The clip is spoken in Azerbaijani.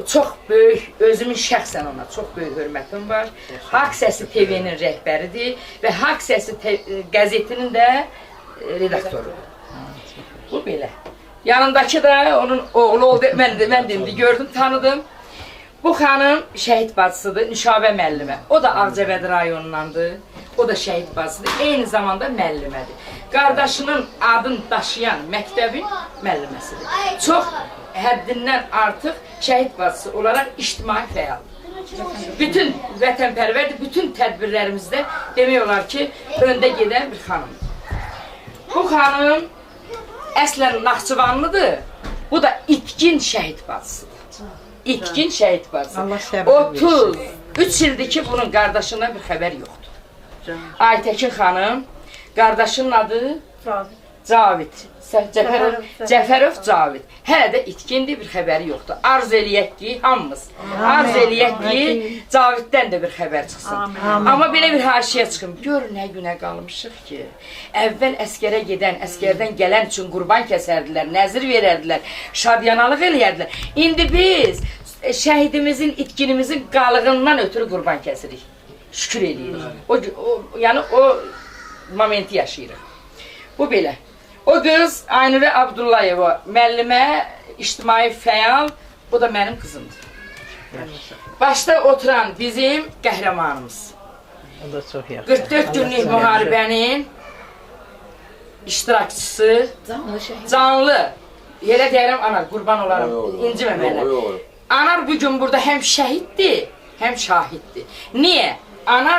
Çox böyük, özümün şəxsən ona çox böyük hörmətim var. Haqq Səsi TV-nin rəhbəridir və Haqq Səsi qəzetinin də redaktorudur. Bu belə. Yanındakı da onun oğlu oldu, mən də gördüm, tanıdım. Bu xanım şəhid bacısıdır, Nüşabə müəllimə. O da Ağcabədi rayonundandır, o da şəhid bacısıdır, eyni zamanda müəllimədir. Qardaşının adını daşıyan məktəbin müəlliməsidir. Çox həddindən artıq şəhid bacısı olaraq ictimai fəaldır. Bütün vətənpərvərdir, bütün tədbirlərimizdə demək olar ki, öndə gedən bir xanımdır. Bu xanım əslən Naxçıvanlıdır, bu da itkin şəhid bacısıdır. İtkin şəhid bacısı. 33 ildir ki, bunun qardaşından bir xəbər yoxdur. Aytəkin xanım, qardaşının adı Cavid. Cəfərov Cavid. Hələ də itkindir, bir xəbəri yoxdur. Arz eləyək ki, hamımız. Arz eləyək ki, Caviddən də bir xəbər çıxsın. Amma belə bir haşiyə çıxım. Gör nə günə qalmışıq ki, əvvəl əskərə gedən, əskərdən gələn üçün qurban kəsərdilər, nəzir verərdilər, şadyanalıq eləyərdilər. İndi biz şəhidimizin, itkinimizin qalığından ötürü qurban kəsirik. Şükür eləyirik. Yəni o momenti yaşayırıq. Bu belə. O qız Aynurə Abdullayeva, müəllimə, ictimai fəal, bu da mənim qızımdır. Başda oturan bizim qəhrəmanımız. 44 günlük müharibənin iştirakçısı, canlı. Yerə deyərəm, anar, qurban olarım, incimə mənə. Anar bugün burada həm şəhiddir, həm şahiddir. Niyə? Anar